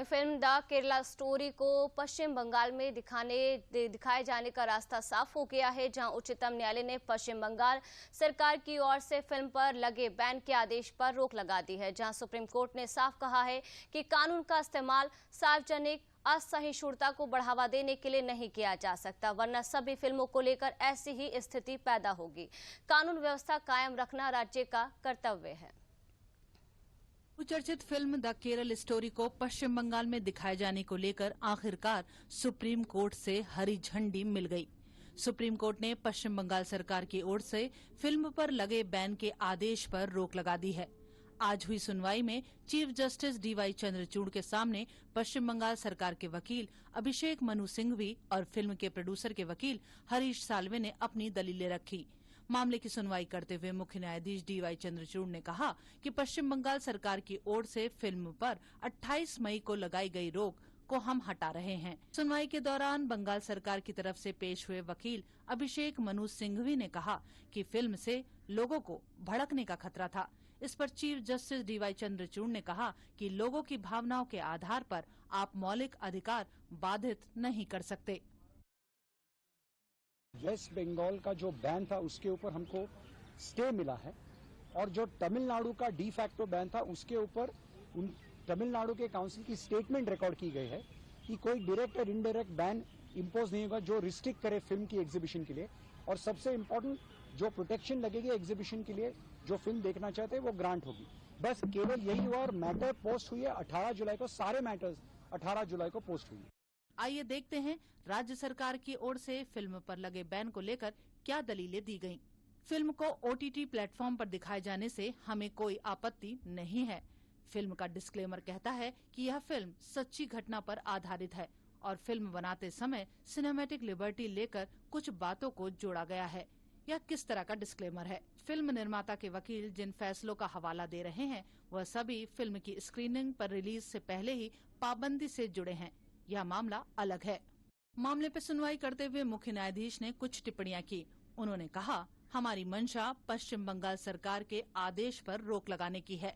वहीं film the Kerala story को पश्चिम बंगाल में दिखाए जाने का रास्ता साफ हो गया है, जहां उच्चतम न्यायालय ने पश्चिम बंगाल सरकार की ओर से फिल्म पर लगे बैन के आदेश पर रोक लगा दी है। जहां सुप्रीम कोर्ट ने साफ कहा है कि कानून का इस्तेमाल सार्वजनिक असहिष्णुता को बढ़ावा देने के लिए नहीं किया जा सकता, वरना सभी फिल्मों को लेकर ऐसी ही स्थिति पैदा होगी। कानून व्यवस्था कायम रखना राज्य का कर्तव्य है। चर्चित फिल्म द केरल स्टोरी को पश्चिम बंगाल में दिखाए जाने को लेकर आखिरकार सुप्रीम कोर्ट से हरी झंडी मिल गई। सुप्रीम कोर्ट ने पश्चिम बंगाल सरकार की ओर से फिल्म पर लगे बैन के आदेश पर रोक लगा दी है। आज हुई सुनवाई में चीफ जस्टिस डी.वाई. चंद्रचूड़ के सामने पश्चिम बंगाल सरकार के वकील अभिषेक मनु सिंघवी और फिल्म के प्रोड्यूसर के वकील हरीश साल्वे ने अपनी दलीलें रखी। मामले की सुनवाई करते हुए मुख्य न्यायाधीश डी.वाई. चंद्रचूड़ ने कहा कि पश्चिम बंगाल सरकार की ओर से फिल्म पर 28 मई को लगाई गई रोक को हम हटा रहे हैं। सुनवाई के दौरान बंगाल सरकार की तरफ से पेश हुए वकील अभिषेक मनु सिंघवी ने कहा कि फिल्म से लोगों को भड़कने का खतरा था। इस पर चीफ जस्टिस डी.वाई. चंद्रचूड़ ने कहा कि लोगों की भावनाओं के आधार पर आप मौलिक अधिकार बाधित नहीं कर सकते। वेस्ट बंगाल का जो बैन था उसके ऊपर हमको स्टे मिला है और जो तमिलनाडु का डी फैक्टो बैन था उसके ऊपर तमिलनाडु के काउंसिल की स्टेटमेंट रिकॉर्ड की गई है कि कोई डायरेक्ट और इनडायरेक्ट बैन इंपोज नहीं होगा जो रिस्ट्रिक्ट करे फिल्म की एग्जीबिशन के लिए। और सबसे इम्पोर्टेंट जो प्रोटेक्शन लगेगी एग्जीबिशन के लिए, जो फिल्म देखना चाहते हैं वो ग्रांट होगी। बस केवल यही हुआ और मैटर पोस्ट हुई है 18 जुलाई को। सारे मैटर्स 18 जुलाई को पोस्ट हुई। आइए देखते हैं राज्य सरकार की ओर से फिल्म पर लगे बैन को लेकर क्या दलीलें दी गईं। फिल्म को OTT प्लेटफॉर्म पर दिखाए जाने से हमें कोई आपत्ति नहीं है। फिल्म का डिस्क्लेमर कहता है कि यह फिल्म सच्ची घटना पर आधारित है और फिल्म बनाते समय सिनेमैटिक लिबर्टी लेकर कुछ बातों को जोड़ा गया है। यह किस तरह का डिस्क्लेमर है? फिल्म निर्माता के वकील जिन फैसलों का हवाला दे रहे हैं वह सभी फिल्म की स्क्रीनिंग पर रिलीज से पहले ही पाबंदी से जुड़े हैं। यह मामला अलग है। मामले पर सुनवाई करते हुए मुख्य न्यायाधीश ने कुछ टिप्पणियां की। उन्होंने कहा, हमारी मंशा पश्चिम बंगाल सरकार के आदेश पर रोक लगाने की है।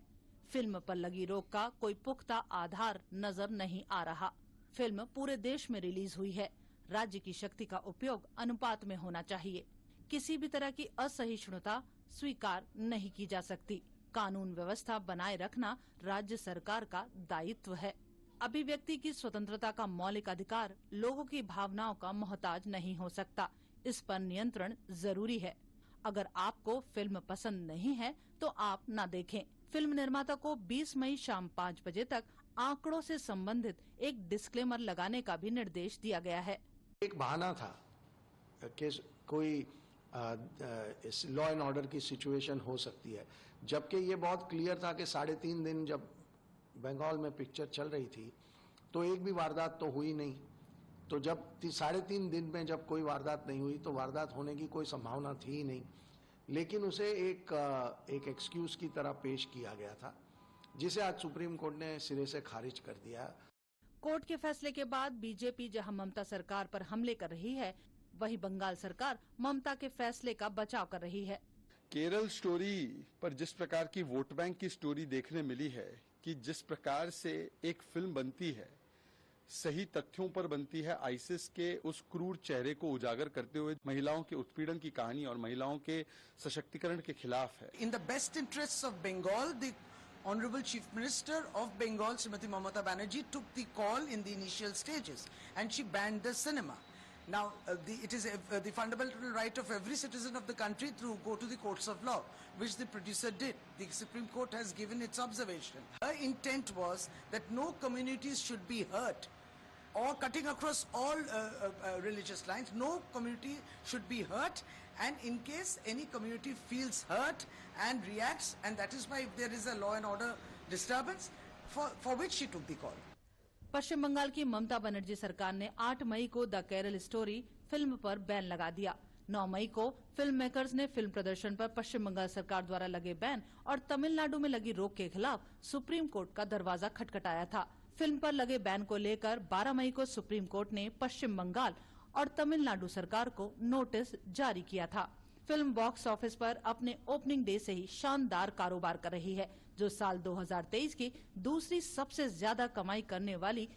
फिल्म पर लगी रोक का कोई पुख्ता आधार नजर नहीं आ रहा। फिल्म पूरे देश में रिलीज हुई है। राज्य की शक्ति का उपयोग अनुपात में होना चाहिए। किसी भी तरह की असहिष्णुता स्वीकार नहीं की जा सकती। कानून व्यवस्था बनाए रखना राज्य सरकार का दायित्व है। अभिव्यक्ति की स्वतंत्रता का मौलिक अधिकार लोगों की भावनाओं का मोहताज नहीं हो सकता। इस पर नियंत्रण जरूरी है। अगर आपको फिल्म पसंद नहीं है तो आप न देखें। फिल्म निर्माता को 20 मई शाम 5 बजे तक आंकड़ों से संबंधित एक डिस्क्लेमर लगाने का भी निर्देश दिया गया है। एक बहाना था कि कोई लॉ एंड ऑर्डर की सिचुएशन हो सकती है, जबकि ये बहुत क्लियर था कि 3.5 दिन जब बंगाल में पिक्चर चल रही थी तो एक भी वारदात तो हुई नहीं। तो जब 3.5 दिन में जब कोई वारदात नहीं हुई तो वारदात होने की कोई संभावना थी ही नहीं, लेकिन उसे एक एक्सक्यूज की तरह पेश किया गया था, जिसे आज सुप्रीम कोर्ट ने सिरे से खारिज कर दिया। कोर्ट के फैसले के बाद बीजेपी जहां ममता सरकार पर हमले कर रही है, वहीं बंगाल सरकार ममता के फैसले का बचाव कर रही है। केरल स्टोरी पर जिस प्रकार की वोट बैंक की स्टोरी देखने मिली है कि जिस प्रकार से एक फिल्म बनती है, सही तथ्यों पर बनती है, आईसिस के उस क्रूर चेहरे को उजागर करते हुए महिलाओं के उत्पीड़न की कहानी और महिलाओं के सशक्तिकरण के खिलाफ है। In the best interests of Bengal, the Honorable Chief Minister of Bengal, Srimati Mamata Banerjee, took the call in the initial stages and she banned the cinema. Now, it is the fundamental right of every citizen of the country to go to the courts of law, which the producer did. The Supreme Court has given its observation. Her intent was that no communities should be hurt, or cutting across all religious lines, no community should be hurt, and in case any community feels hurt and reacts, and that is why if there is a law and order disturbance, for which she took the call. पश्चिम बंगाल की ममता बनर्जी सरकार ने 8 मई को the Kerala story film पर ban लगा दिया। 9 मई को film makers ने film प्रदर्शन पर पश्चिम बंगाल सरकार द्वारा लगे बैन और तमिलनाडु में लगी रोक के खिलाफ सुप्रीम कोर्ट का दरवाजा खटखटाया था। फिल्म पर लगे बैन को लेकर 12 मई को सुप्रीम कोर्ट ने पश्चिम बंगाल और तमिलनाडु सरकार को नोटिस जारी किया था। फिल्म बॉक्स ऑफिस पर अपने ओपनिंग डे से ही शानदार कारोबार कर रही है, जो साल 2023 की दूसरी सबसे ज्यादा कमाई करने वाली